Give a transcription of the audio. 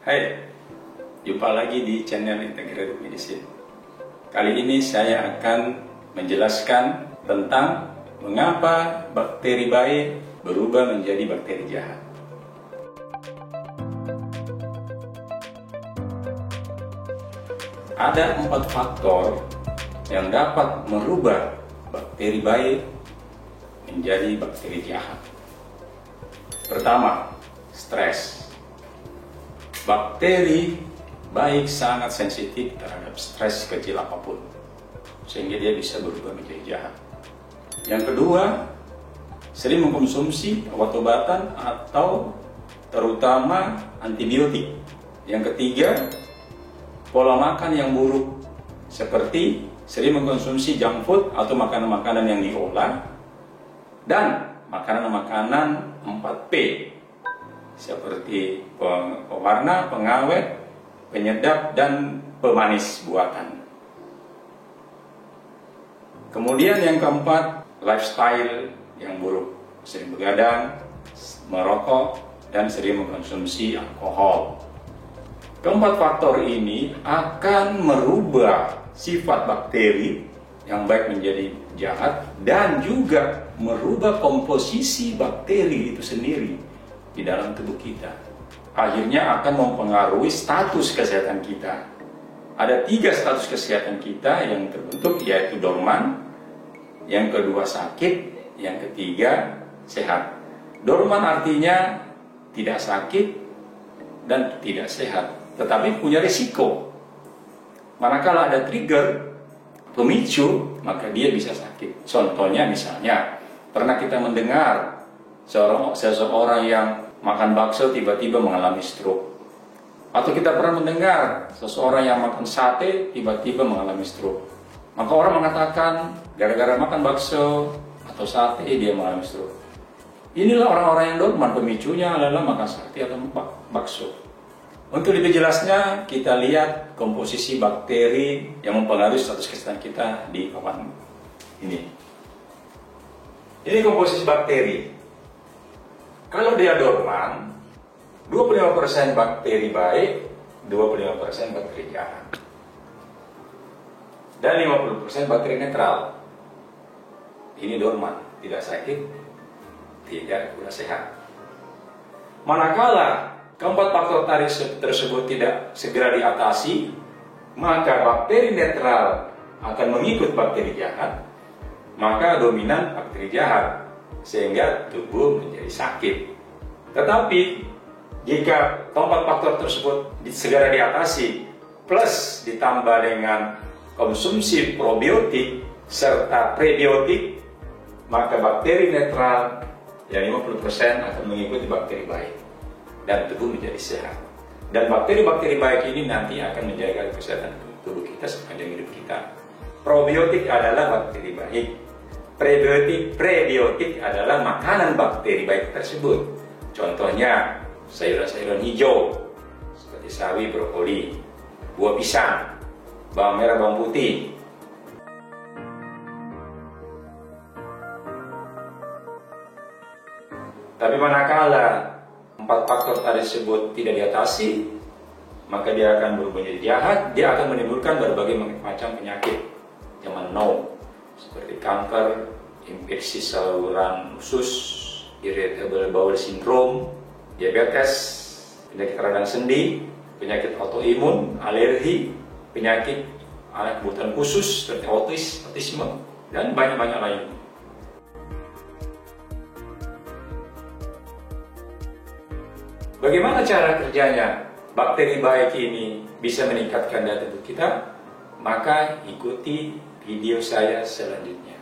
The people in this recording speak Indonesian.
Hai, jumpa lagi di channel Integrated Medicine. Kali ini saya akan menjelaskan tentang mengapa bakteri baik berubah menjadi bakteri jahat. Ada 4 faktor yang dapat merubah bakteri baik menjadi bakteri jahat. Pertama, stres. Bakteri baik sangat sensitif terhadap stres kecil apapun, sehingga dia bisa berubah menjadi jahat. Yang kedua, sering mengkonsumsi obat-obatan atau terutama antibiotik. Yang ketiga, pola makan yang buruk, seperti sering mengkonsumsi junk food atau makanan-makanan yang diolah, dan makanan-makanan 4P, seperti pewarna, pengawet, penyedap, dan pemanis buatan. Kemudian yang keempat, lifestyle yang buruk, sering begadang, merokok, dan sering mengkonsumsi alkohol. Keempat faktor ini akan merubah sifat bakteri yang baik menjadi jahat dan juga merubah komposisi bakteri itu sendiri di dalam tubuh kita. Akhirnya akan mempengaruhi status kesehatan kita. Ada 3 status kesehatan kita yang terbentuk, yaitu dorman, yang kedua sakit, yang ketiga sehat. Dorman artinya tidak sakit dan tidak sehat, tetapi punya risiko. Manakala ada trigger, pemicu, maka dia bisa sakit. Contohnya misalnya, pernah kita mendengar seseorang yang makan bakso tiba-tiba mengalami stroke. Atau kita pernah mendengar seseorang yang makan sate tiba-tiba mengalami stroke. Maka orang mengatakan gara-gara makan bakso atau sate dia mengalami stroke. Inilah orang-orang yang dorman, pemicunya adalah makan sate atau bakso. Untuk lebih jelasnya, kita lihat komposisi bakteri yang mempengaruhi status kesehatan kita di papan ini. Ini komposisi bakteri. Kalau dia dorman, 25% bakteri baik, 25% bakteri jahat, dan 50% bakteri netral. Ini dorman, tidak sakit, tidak pula sehat. Manakala keempat faktor tersebut tidak segera diatasi, maka bakteri netral akan mengikut bakteri jahat, maka dominan bakteri jahat, sehingga tubuh menjadi sakit. Tetapi jika keempat faktor tersebut segera diatasi, plus ditambah dengan konsumsi probiotik serta prebiotik, maka bakteri netral yang 50% akan mengikuti bakteri baik dan tubuh menjadi sehat. Dan bakteri-bakteri baik ini nanti akan menjaga kesehatan tubuh kita sepanjang hidup kita. Probiotik adalah bakteri baik. Prebiotik adalah makanan bakteri baik tersebut. Contohnya sayuran-sayuran hijau seperti sawi, brokoli, buah pisang, bawang merah, bawang putih. Tapi manakala 4 faktor tersebut tidak diatasi, maka dia akan berubah menjadi jahat. Dia akan menimbulkan berbagai macam penyakit zaman now, seperti kanker, infeksi saluran usus, irritable bowel syndrome, diabetes, penyakit radang sendi, penyakit autoimun, alergi, penyakit kebutuhan khusus seperti autisme, dan banyak-banyak lain. Bagaimana cara kerjanya? Bakteri baik ini bisa meningkatkan daya tubuh kita, maka ikuti video saya selanjutnya.